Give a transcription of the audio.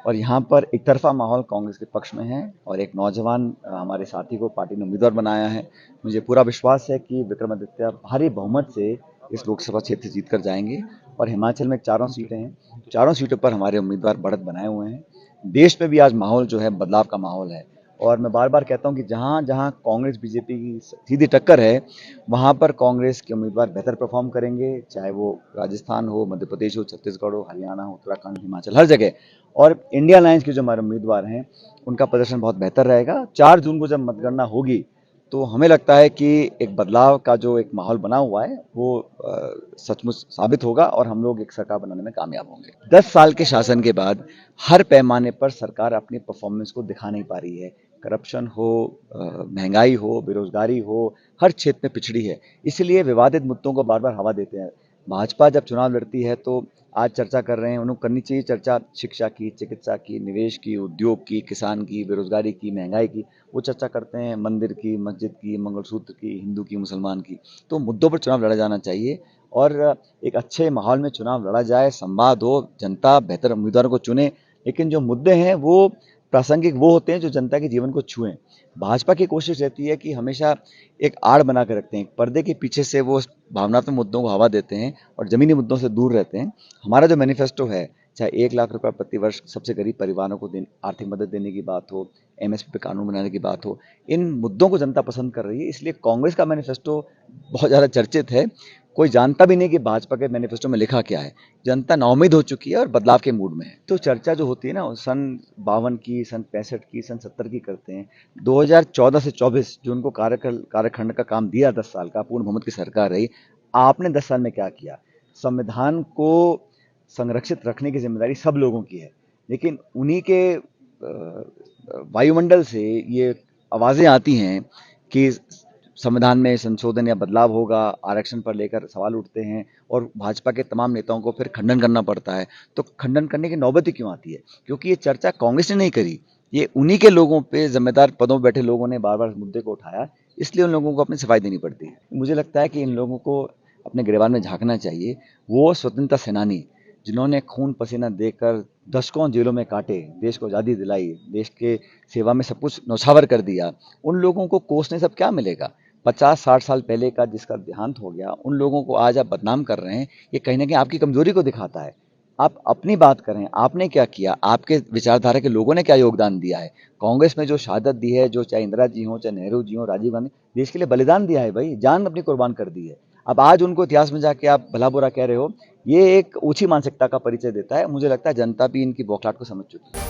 और यहाँ पर एक तरफा माहौल कांग्रेस के पक्ष में है और एक नौजवान हमारे साथी को पार्टी ने उम्मीदवार बनाया है। मुझे पूरा विश्वास है कि विक्रमादित्य भारी बहुमत से इस लोकसभा क्षेत्र जीत कर जाएंगे और हिमाचल में चारों सीटें हैं, चारों सीटों पर हमारे उम्मीदवार बढ़त बनाए हुए हैं। देश में भी आज माहौल जो है बदलाव का माहौल है और मैं बार बार कहता हूं कि जहां जहां कांग्रेस बीजेपी की सीधी टक्कर है वहां पर कांग्रेस के उम्मीदवार बेहतर परफॉर्म करेंगे, चाहे वो राजस्थान हो, मध्य प्रदेश हो, छत्तीसगढ़ हो, हरियाणा हो, उत्तराखंड, हिमाचल, हर जगह। और इंडिया अलायंस के जो हमारे उम्मीदवार हैं उनका प्रदर्शन बहुत बेहतर रहेगा। 4 जून को जब मतगणना होगी तो हमें लगता है कि एक बदलाव का जो एक माहौल बना हुआ है वो सचमुच साबित होगा और हम लोग एक सरकार बनाने में कामयाब होंगे। 10 साल के शासन के बाद हर पैमाने पर सरकार अपनी परफॉर्मेंस को दिखा नहीं पा रही है। करप्शन हो, महंगाई हो, बेरोजगारी हो, हर क्षेत्र में पिछड़ी है। इसलिए विवादित मुद्दों को बार बार हवा देते हैं। भाजपा जब चुनाव लड़ती है तो आज चर्चा कर रहे हैं, उन्हें करनी चाहिए चर्चा शिक्षा की, चिकित्सा की, निवेश की, उद्योग की, किसान की, बेरोजगारी की, महंगाई की। वो चर्चा करते हैं मंदिर की, मस्जिद की, मंगलसूत्र की, हिंदू की, मुसलमान की। तो मुद्दों पर चुनाव लड़ा जाना चाहिए और एक अच्छे माहौल में चुनाव लड़ा जाए, संवाद हो, जनता बेहतर उम्मीदवारों को चुने। लेकिन जो मुद्दे हैं वो प्रासंगिक वो होते हैं जो जनता के जीवन को छुएं। भाजपा की कोशिश रहती है कि हमेशा एक आड़ बना के रखते हैं, पर्दे के पीछे से वो भावनात्मक मुद्दों को हवा देते हैं और जमीनी मुद्दों से दूर रहते हैं। हमारा जो मैनिफेस्टो है, चाहे 1 लाख रुपए प्रति वर्ष सबसे गरीब परिवारों को आर्थिक मदद देने की बात हो, एमएसपी पे कानून बनाने की बात हो, इन मुद्दों को जनता पसंद कर रही है। इसलिए कांग्रेस का मैनिफेस्टो बहुत ज़्यादा चर्चित है। कोई जानता भी नहीं कि भाजपा के मैनिफेस्टो में लिखा क्या है। जनता नाउम्मीद हो चुकी है और बदलाव के मूड में है। तो चर्चा जो होती है ना, सन 52 की, सन 65 की, सन 70 की करते हैं। 2014 से 24 जो उनको कार्यखंड का काम दिया, 10 साल का पूर्ण बहुमत की सरकार रही। आपने 10 साल में क्या किया? संविधान को संरक्षित रखने की जिम्मेदारी सब लोगों की है, लेकिन उन्हीं के वायुमंडल से ये आवाजें आती हैं कि संविधान में संशोधन या बदलाव होगा, आरक्षण पर लेकर सवाल उठते हैं और भाजपा के तमाम नेताओं को फिर खंडन करना पड़ता है। तो खंडन करने की नौबत ही क्यों आती है? क्योंकि ये चर्चा कांग्रेस ने नहीं करी, ये उन्हीं के लोगों पे, जिम्मेदार पदों पर बैठे लोगों ने बार बार मुद्दे को उठाया, इसलिए उन लोगों को अपनी सफाई देनी पड़ती है। मुझे लगता है कि इन लोगों को अपने गिरबान में झांकना चाहिए। वो स्वतंत्रता सेनानी जिन्होंने खून पसीना देकर दशकों जेलों में काटे, देश को आज़ादी दिलाई, देश के सेवा में सब कुछ न्यौछावर कर दिया, उन लोगों को कोसने सब क्या मिलेगा? 50-60 साल पहले का जिसका देहांत हो गया, उन लोगों को आज आप बदनाम कर रहे हैं। ये कहीं ना कहीं आपकी कमजोरी को दिखाता है। आप अपनी बात करें, आपने क्या किया, आपके विचारधारा के लोगों ने क्या योगदान दिया है। कांग्रेस में जो शहादत दी है, जो चाहे इंदिरा जी हो, चाहे नेहरू जी हो, राजीव गांधी, देश के लिए बलिदान दिया है भाई, जान अपनी कुर्बान कर दी है। अब आज उनको इतिहास में जाके आप भला बुरा कह रहे हो, ये एक ऊंची मानसिकता का परिचय देता है। मुझे लगता है जनता भी इनकी बौखलाहट को समझ चुकी है।